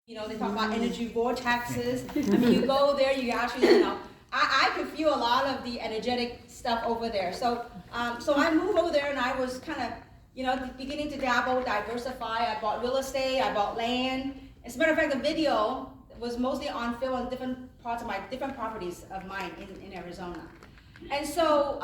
They talk about energy vortexes. I mean, you go there, you actually, I could feel a lot of the energetic stuff over there. So I moved over there and I was kind of, beginning to dabble, diversify. I bought real estate, I bought land. As a matter of fact, the video was mostly on film on different parts of my different properties of mine in Arizona. And so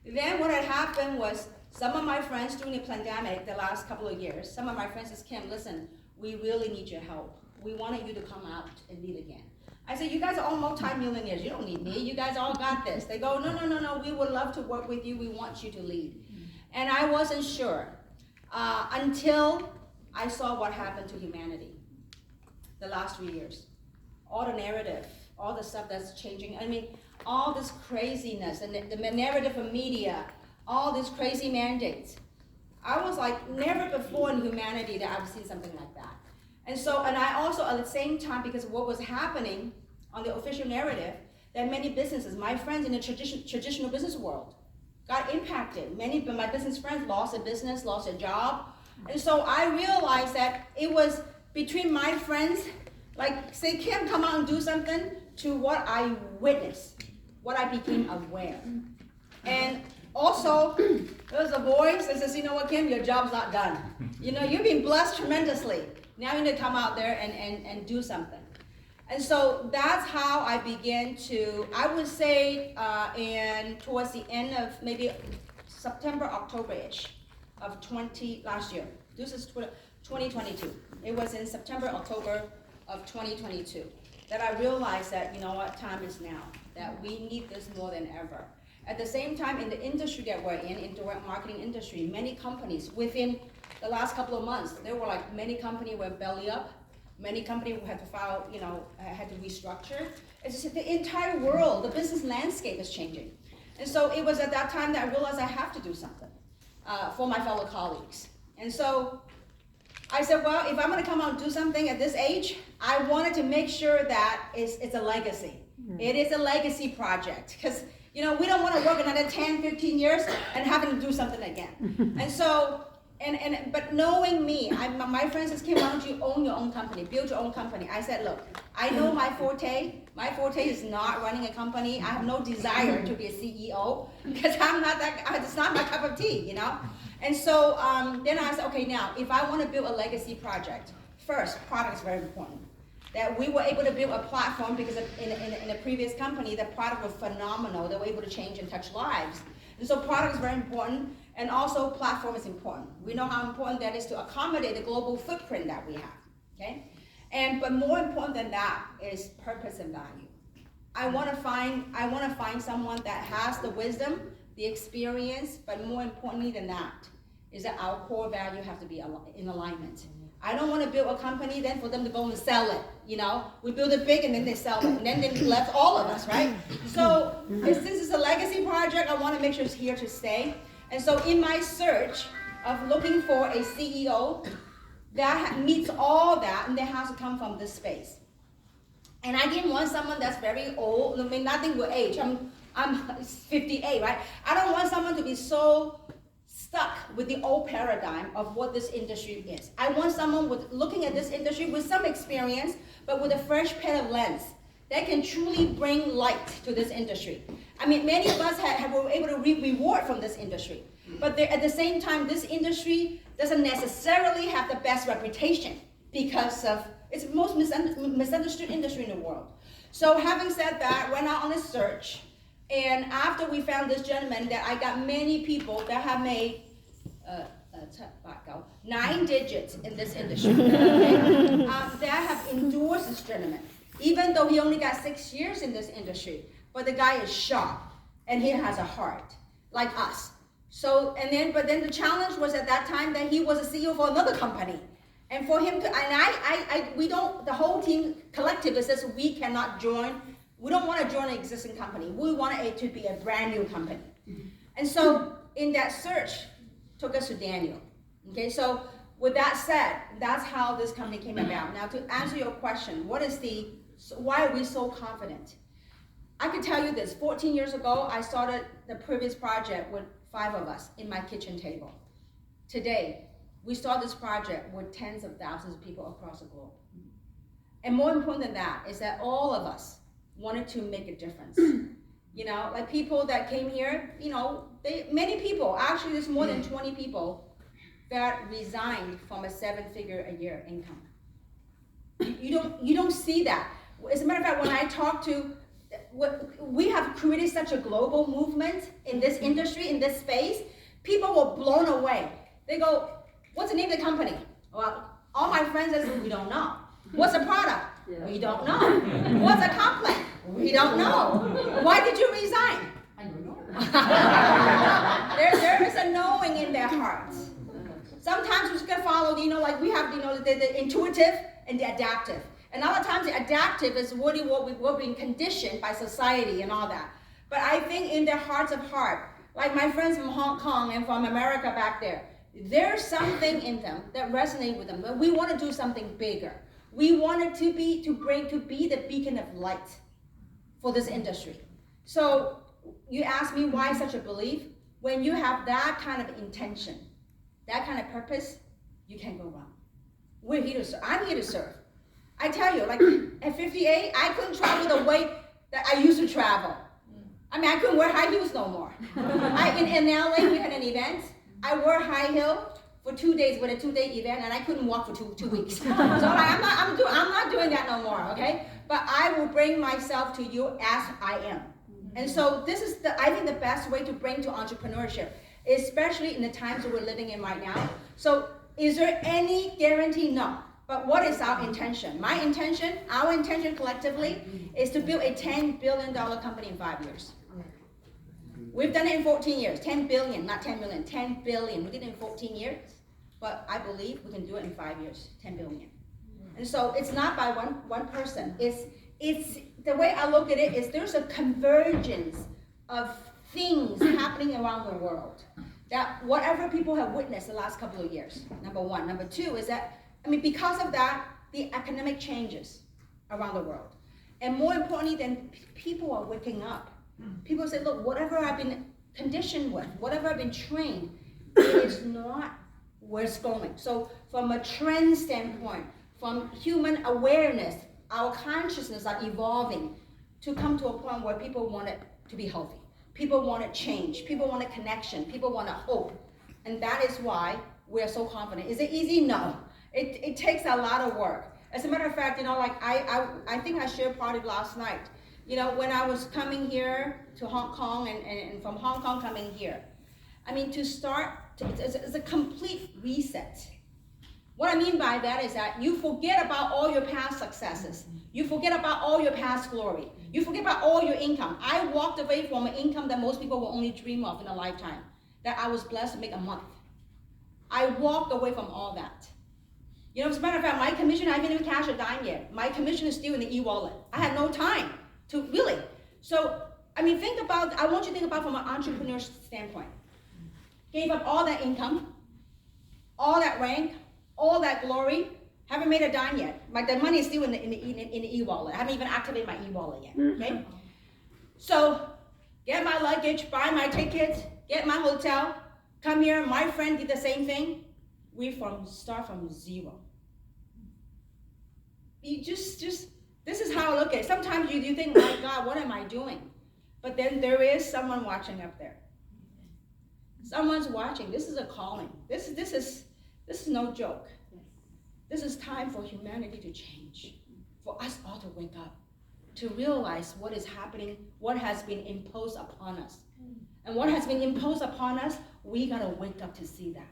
then what had happened was some of my friends during the pandemic, the last couple of years, some of my friends said, Kim, listen, we really need your help. We wanted you to come out and lead again. I said, you guys are all multi-millionaires. You don't need me. You guys all got this. They go, no. We would love to work with you. We want you to lead. And I wasn't sure until I saw what happened to humanity the last 3 years. All the narrative, all the stuff that's changing. I mean, all this craziness and the narrative of media, all these crazy mandates. I was like, never before in humanity that I've seen something like that. And I also at the same time, because of what was happening on the official narrative, that many businesses, my friends in the traditional business world, got impacted. Many of my business friends lost a business, lost a job. And so I realized that it was between my friends, like say, Kim, come out and do something, to what I witnessed, what I became aware. And also, there was a voice that says, you know what, Kim, your job's not done. You've been blessed tremendously. Now you need to come out there and do something. And so that's how I began to, I would say, towards the end of maybe September, October-ish of last year. This is 2022. It was in September, October of 2022 that I realized that, you know what, time is now, that we need this more than ever. At the same time, in the industry that we're in direct marketing industry, many companies within the last couple of months, there were like many companies were belly up, many companies had to file, had to restructure. It's just the entire world, the business landscape is changing. And so it was at that time that I realized I have to do something for my fellow colleagues. And so I said, well, if I'm gonna come out and do something at this age, I wanted to make sure that it's a legacy. It is a legacy project, because we don't want to work another 10, 15 years and having to do something again. And so, but knowing me, my friend says, Kim, why don't you own your own company, build your own company? I said, look, I know my forte. My forte is not running a company. I have no desire to be a CEO because I'm not that, it's not my cup of tea, And so then I said, okay, now, if I want to build a legacy project, first, product is very important. That we were able to build a platform because in a previous company, the product was phenomenal. They were able to change and touch lives. And so product is very important, and also platform is important. We know how important that is to accommodate the global footprint that we have, okay? But more important than that is purpose and value. I want to find someone that has the wisdom, the experience, but more importantly than that, is that our core value have to be in alignment. I don't want to build a company then for them to go and sell it, We build it big and then they sell it, and then they left all of us, right? So since it's a legacy project, I want to make sure it's here to stay. And so in my search of looking for a CEO that meets all that, and that has to come from this space. And I didn't want someone that's very old. I mean, nothing with age. I'm 58, right? I don't want someone to be so stuck with the old paradigm of what this industry is. I want someone looking at this industry with some experience, but with a fresh pair of lens that can truly bring light to this industry. I mean, many of us were able to reap reward from this industry, but at the same time, this industry doesn't necessarily have the best reputation because of it's the most misunderstood industry in the world. So having said that, went out on a search. And after we found this gentleman, that I got many people that have made 9 digits in this industry, okay? That have endorsed this gentleman, even though he only got 6 years in this industry. But the guy is sharp, and he has a heart, like us. So, but then the challenge was at that time that he was a CEO for another company. And for him to, we don't, the whole team collectively says we cannot join. We don't want to join an existing company. We want it to be a brand new company. And so in that search, took us to Daniel. Okay, so with that said, that's how this company came about. Now to answer your question, why are we so confident? I can tell you this, 14 years ago, I started the previous project with 5 of us in my kitchen table. Today, we start this project with tens of thousands of people across the globe. And more important than that is that all of us wanted to make a difference. Like people that came here, many people, actually there's more than 20 people that resigned from a 7-figure a year income. You don't see that. As a matter of fact, when I talk to, we have created such a global movement in this industry, in this space, people were blown away. They go, what's the name of the company? Well, all my friends say, we don't know. What's the product? Yeah. We don't know. What's the comp plan? We don't know. Why did you resign? I don't know. there is a knowing in their hearts. Sometimes we just gotta follow, like we have, the intuitive and the adaptive. And other times the adaptive is really what we're being conditioned by society and all that. But I think in their hearts of heart, like my friends from Hong Kong and from America back there, there's something in them that resonates with them. But we want to do something bigger. We wanted to be the beacon of light for this industry. So you ask me why such a belief? When you have that kind of intention, that kind of purpose, you can't go wrong. We're here to serve. I'm here to serve. I tell you, like at 58, I couldn't travel the way that I used to travel. I mean, I couldn't wear high heels no more. In LA, we had an event. I wore high heel for 2 days with a 2-day event, and I couldn't walk for two weeks. So I'm not doing that no more, okay? But I will bring myself to you as I am. And so this is I think the best way to bring to entrepreneurship, especially in the times that we're living in right now. So is there any guarantee? No. But what is our intention? My intention, our intention collectively, is to build a $10 billion company in 5 years. We've done it in 14 years. 10 billion, not 10 million, 10 billion. We did it in 14 years, but I believe we can do it in 5 years, 10 billion. And so it's not by one person. It's the way I look at it is there's a convergence of things happening around the world that whatever people have witnessed the last couple of years, number one. Number two is that, because of that, the economic changes around the world. And more importantly, then people are waking up. People say, look, whatever I've been conditioned with, whatever I've been trained, it is not where it's going. So from a trend standpoint, from human awareness, our consciousness are evolving to come to a point where people want it to be healthy. People want to change. People want a connection. People want a hope. And that is why we're so confident. Is it easy? No. It takes a lot of work. As a matter of fact, I think I shared part of last night. When I was coming here to Hong Kong and from Hong Kong coming here, to start, it's a complete reset. What I mean by that is that you forget about all your past successes. You forget about all your past glory. You forget about all your income. I walked away from an income that most people will only dream of in a lifetime, that I was blessed to make a month. I walked away from all that. As a matter of fact, my commission, I haven't even cashed a dime yet. My commission is still in the e-wallet. I had no time to really. So, I want you to think about from an entrepreneur standpoint. Gave up all that income, all that rank, all that glory, haven't made a dime yet. The money is still in the e-wallet. I haven't even activated my e-wallet yet, okay? So, get my luggage, buy my tickets, get my hotel, come here. My friend did the same thing. We start from zero. You just this is how I look at it. Sometimes you think, my God, what am I doing? But then there is someone watching up there. Someone's watching. This is a calling. This is no joke. This is time for humanity to change, for us all to wake up, to realize what is happening, what has been imposed upon us. And what has been imposed upon us, we gotta wake up to see that.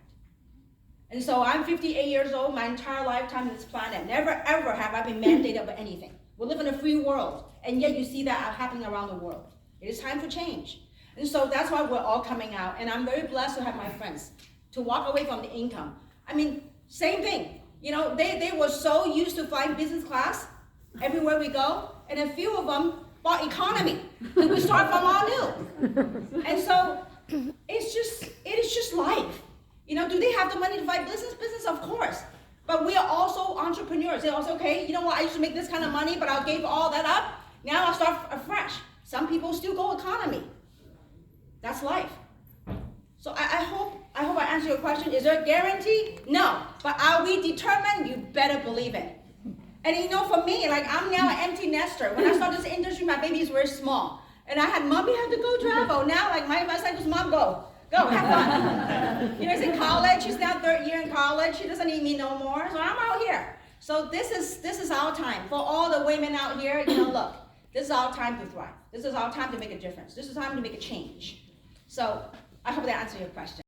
And so I'm 58 years old, my entire lifetime on this planet. Never ever have I been mandated of anything. We live in a free world, and yet you see that happening around the world. It is time for change. And so that's why we're all coming out, and I'm very blessed to have my friends, to walk away from the income. Same thing. They were so used to flying business class everywhere we go, and a few of them bought economy, and we start from all new. And so it is just life. Do they have the money to buy business? Business, of course. But we are also entrepreneurs. They're also, okay, I used to make this kind of money, but I gave all that up. Now I'll start afresh. Some people still go economy. That's life. So I hope I answered your question. Is there a guarantee? No. But are we determined? You better believe it. And you know, for me, like I'm now an empty nester. When I started this industry, my babies were small. And I had, Mommy have to go travel. Now, like my son goes, Mom, go, have fun. You know, he's in college, he's now 3rd year in college, he doesn't need me no more, so I'm out here. So this is our time. For all the women out here, you know, look, this is our time to thrive. This is our time to make a difference. This is time to make a change. So I hope that answers your question.